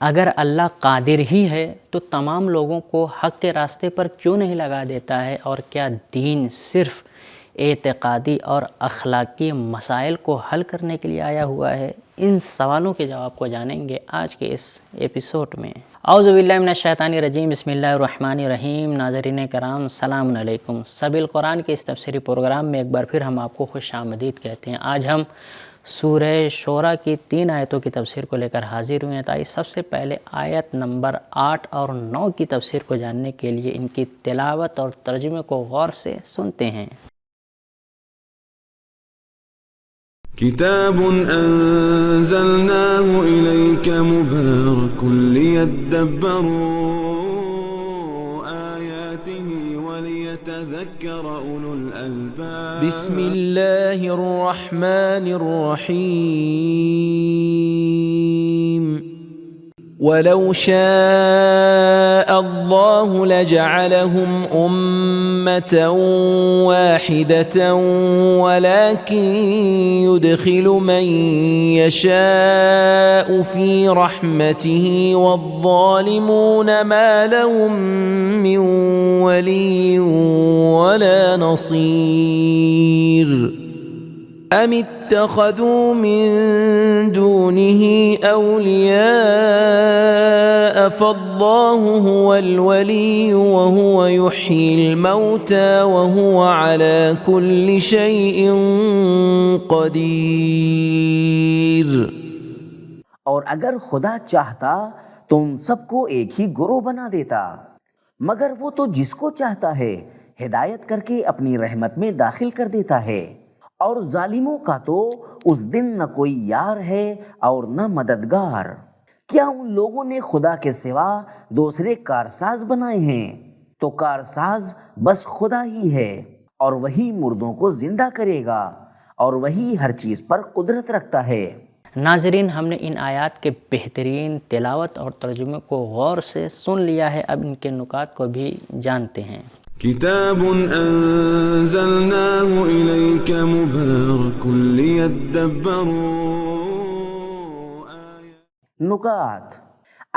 اگر اللہ قادر ہی ہے تو تمام لوگوں کو حق کے راستے پر کیوں نہیں لگا دیتا ہے؟ اور کیا دین صرف اعتقادی اور اخلاقی مسائل کو حل کرنے کے لیے آیا ہوا ہے؟ ان سوالوں کے جواب کو جانیں گے آج کے اس ایپیسوڈ میں۔ اعوذ باللہ من الشیطان الرجیم، بسم اللہ الرحمن الرحیم۔ ناظرین کرام، السلام علیکم۔ سبیل قرآن کے اس تفسیری پروگرام میں ایک بار پھر ہم آپ کو خوش آمدید کہتے ہیں۔ آج ہم سورہ شورى کی 3 آیتوں کی تفسیر کو لے کر حاضر ہوئے ہیں۔ تاکہ سب سے پہلے آیت نمبر 8 اور 9 کی تفسیر کو جاننے کے لیے ان کی تلاوت اور ترجمے کو غور سے سنتے ہیں۔ كتاب أنزلناه إليك مبارك ليدبروا آياته وليتذكر أولو الألباب بسم الله الرحمن الرحيم ولو شاء الله لجعلهم أمة واحدة ولكن يدخل من يشاء في رحمته والظالمون ما لهم من ولي ولا نصير أم اتخذوا من دونه أولياء فالله هو الولي وهو يحيي الموتى وهو على كل شيء قدير۔ اور اگر خدا چاہتا تو ان سب کو ایک ہی گروہ بنا دیتا، مگر وہ تو جس کو چاہتا ہے ہدایت کر کے اپنی رحمت میں داخل کر دیتا ہے، اور ظالموں کا تو اس دن نہ کوئی یار ہے اور نہ مددگار۔ کیا ان لوگوں نے خدا کے سوا دوسرے کارساز بنائے ہیں؟ تو کارساز بس خدا ہی ہے، اور وہی مردوں کو زندہ کرے گا، اور وہی ہر چیز پر قدرت رکھتا ہے۔ ناظرین، ہم نے ان آیات کے بہترین تلاوت اور ترجمے کو غور سے سن لیا ہے۔ اب ان کے نکات کو بھی جانتے ہیں۔ كتاب أنزلناه إليك مبارك ليدبروا نکات: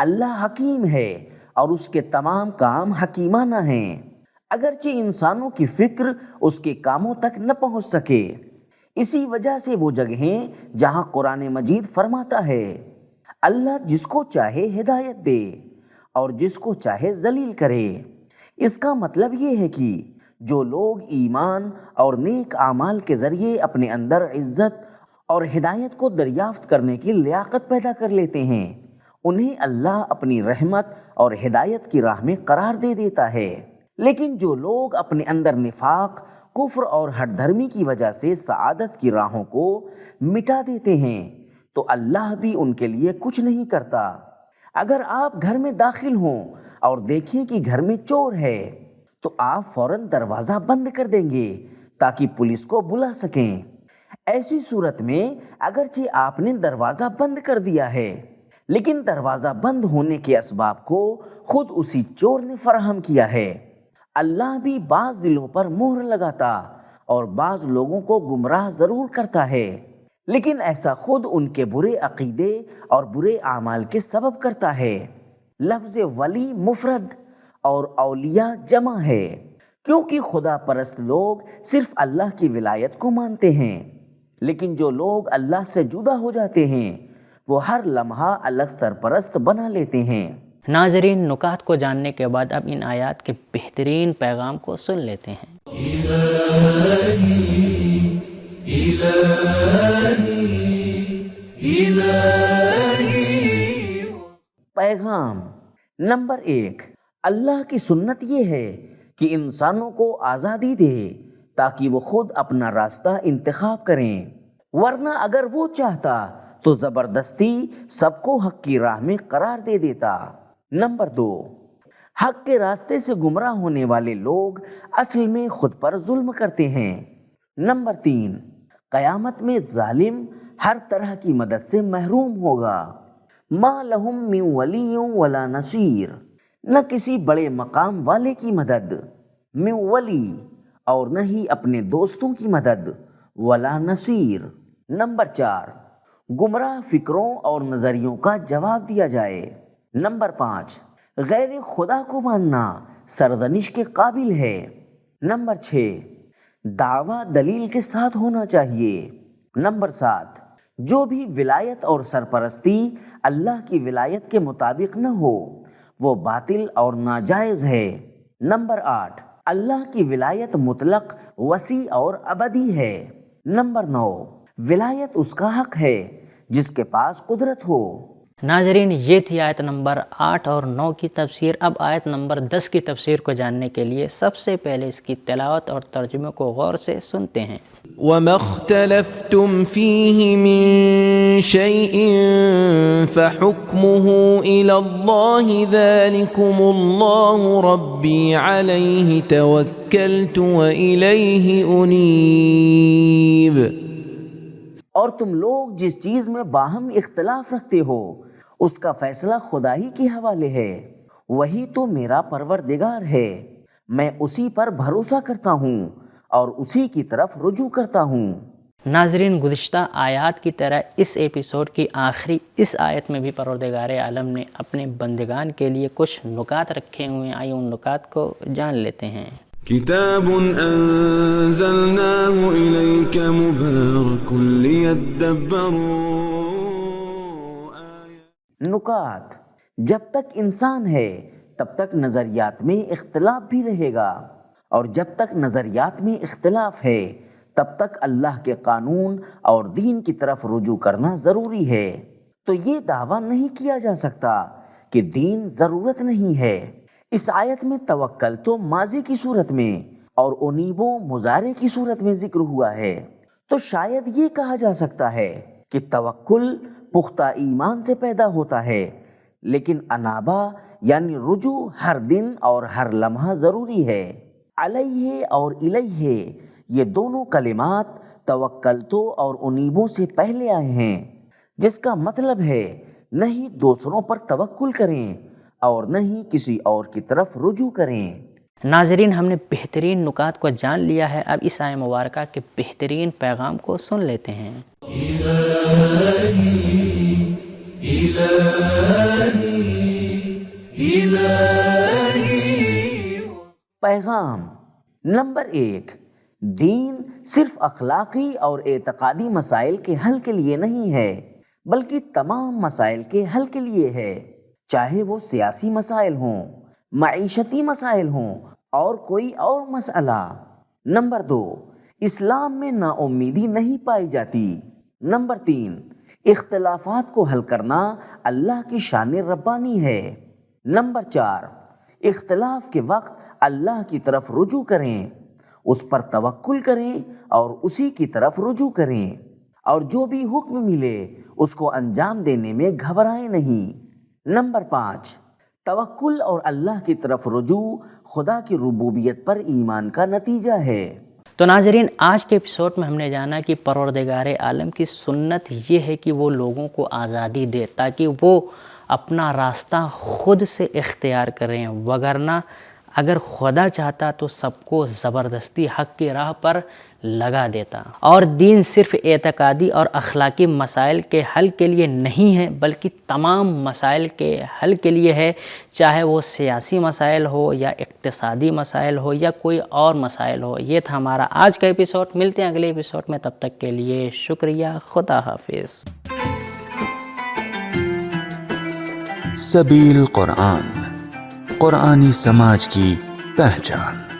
اللہ حکیم ہے اور اس کے تمام کام حکیمانہ ہیں، اگرچہ انسانوں کی فکر اس کے کاموں تک نہ پہنچ سکے۔ اسی وجہ سے وہ جگہیں جہاں قرآن مجید فرماتا ہے اللہ جس کو چاہے ہدایت دے اور جس کو چاہے ذلیل کرے، اس کا مطلب یہ ہے کہ جو لوگ ایمان اور نیک اعمال کے ذریعے اپنے اندر عزت اور ہدایت کو دریافت کرنے کی لیاقت پیدا کر لیتے ہیں، انہیں اللہ اپنی رحمت اور ہدایت کی راہ میں قرار دے دیتا ہے۔ لیکن جو لوگ اپنے اندر نفاق، کفر اور ہٹ دھرمی کی وجہ سے سعادت کی راہوں کو مٹا دیتے ہیں تو اللہ بھی ان کے لیے کچھ نہیں کرتا۔ اگر آپ گھر میں داخل ہوں اور دیکھیں کہ گھر میں چور ہے تو آپ فوراً دروازہ بند کر دیں گے تاکہ پولیس کو بلا سکیں۔ ایسی صورت میں اگرچہ آپ نے دروازہ بند کر دیا ہے، لیکن دروازہ بند ہونے کے اسباب کو خود اسی چور نے فراہم کیا ہے۔ اللہ بھی بعض دلوں پر مہر لگاتا اور بعض لوگوں کو گمراہ ضرور کرتا ہے، لیکن ایسا خود ان کے برے عقیدے اور برے اعمال کے سبب کرتا ہے۔ لفظ ولی مفرد اور اولیاء جمع ہے، کیونکہ خدا پرست لوگ صرف اللہ کی ولایت کو مانتے ہیں، لیکن جو لوگ اللہ سے جدا ہو جاتے ہیں وہ ہر لمحہ الگ سرپرست بنا لیتے ہیں۔ ناظرین، نکات کو جاننے کے بعد اب ان آیات کے بہترین پیغام کو سن لیتے ہیں۔ پیغام نمبر 1، اللہ کی سنت یہ ہے کہ انسانوں کو آزادی دے تاکہ وہ خود اپنا راستہ انتخاب کریں، ورنہ اگر وہ چاہتا تو زبردستی سب کو حق کی راہ میں قرار دے دیتا۔ نمبر 2، حق کے راستے سے گمراہ ہونے والے لوگ اصل میں خود پر ظلم کرتے ہیں۔ نمبر 3، قیامت میں ظالم ہر طرح کی مدد سے محروم ہوگا۔ ما لہم من ولی ولا نصیر، نہ کسی بڑے مقام والے کی مدد، من ولی، اور نہ ہی اپنے دوستوں کی مدد، ولا نصیر۔ نمبر 4، گمراہ فکروں اور نظریوں کا جواب دیا جائے۔ نمبر 5، غیر خدا کو ماننا سرزنش کے قابل ہے۔ نمبر 6، دعویٰ دلیل کے ساتھ ہونا چاہیے۔ نمبر 7، جو بھی ولایت اور سرپرستی اللہ کی ولایت کے مطابق نہ ہو وہ باطل اور ناجائز ہے۔ نمبر 8، اللہ کی ولایت مطلق، وسیع اور ابدی ہے۔ نمبر 9، ولایت اس کا حق ہے جس کے پاس قدرت ہو۔ ناظرین، یہ تھی آیت نمبر 8 اور 9 کی تفسیر۔ اب آیت نمبر 10 کی تفسیر کو جاننے کے لیے سب سے پہلے اس کی تلاوت اور ترجمے کو غور سے سنتے ہیں۔ وَمَا اخْتَلَفْتُمْ فِيهِ مِن شَيْءٍ فَحُكْمُهُ إِلَى اللَّهِ ذَلِكُمُ اللَّهُ رَبِّي عَلَيْهِ تَوَكَّلْتُ وَإِلَيْهِ أُنِيبُ۔ اور تم لوگ جس چیز میں باہم اختلاف رکھتے ہو اس کا فیصلہ خدا ہی کے حوالے ہے، وہی تو میرا پروردگار ہے، میں اسی پر بھروسہ کرتا ہوں اور اسی کی طرف رجوع کرتا ہوں۔ ناظرین، گزشتہ آیات کی طرح اس ایپیسوڈ کی آخری اس آیت میں بھی پروردگار عالم نے اپنے بندگان کے لیے کچھ نکات رکھے ہوئے ہیں۔ آئیے ان نکات کو جان لیتے ہیں۔ كتاب أنزلناه إليك مبارك ليدبروا نکات، جب تک انسان ہے تب تک نظریات میں اختلاف بھی رہے گا، اور جب تک نظریات میں اختلاف ہے تب تک اللہ کے قانون اور دین کی طرف رجوع کرنا ضروری ہے۔ تو یہ دعویٰ نہیں کیا جا سکتا کہ دین ضرورت نہیں ہے۔ اس آیت میں توکل تو ماضی کی صورت میں اور انیبو مضارع کی صورت میں ذکر ہوا ہے، تو شاید یہ کہا جا سکتا ہے کہ توکل پختہ ایمان سے پیدا ہوتا ہے، لیکن انابہ یعنی رجوع ہر دن اور ہر لمحہ ضروری ہے۔ علیہ اور الیہ یہ دونوں کلمات توکلتو اور انیبو سے پہلے آئے ہیں، جس کا مطلب ہے نہ ہی دوسروں پر توکل کریں اور نہ ہی کسی اور کی طرف رجوع کریں۔ ناظرین، ہم نے بہترین نکات کو جان لیا ہے، اب اس آیت مبارکہ کے بہترین پیغام کو سن لیتے ہیں۔ پیغام نمبر 1، دین صرف اخلاقی اور اعتقادی مسائل کے حل کے لیے نہیں ہے بلکہ تمام مسائل کے حل کے لیے ہے، چاہے وہ سیاسی مسائل ہوں، معیشتی مسائل ہوں اور کوئی اور مسئلہ۔ نمبر 2، اسلام میں نا امیدی نہیں پائی جاتی۔ نمبر 3، اختلافات کو حل کرنا اللہ کی شان ربانی ہے۔ نمبر 4، اختلاف کے وقت اللہ کی طرف رجوع کریں، اس پر توکل کریں اور اسی کی طرف رجوع کریں، اور جو بھی حکم ملے اس کو انجام دینے میں گھبرائیں نہیں۔ نمبر 5، توکل اور اللہ کی طرف رجوع خدا کی ربوبیت پر ایمان کا نتیجہ ہے۔ تو ناظرین، آج کے ایپیسوڈ میں ہم نے جانا کہ پروردگار عالم کی سنت یہ ہے کہ وہ لوگوں کو آزادی دے تاکہ وہ اپنا راستہ خود سے اختیار کریں، وگرنہ اگر خدا چاہتا تو سب کو زبردستی حق کی راہ پر لگا دیتا۔ اور دین صرف اعتقادی اور اخلاقی مسائل کے حل کے لیے نہیں ہے بلکہ تمام مسائل کے حل کے لیے ہے، چاہے وہ سیاسی مسائل ہو یا اقتصادی مسائل ہو یا کوئی اور مسائل ہو۔ یہ تھا ہمارا آج کا ایپیسوڈ، ملتے ہیں اگلے ایپیسوڈ میں، تب تک کے لیے شکریہ، خدا حافظ۔ سبیل قرآن، قرآنی سماج کی پہچان۔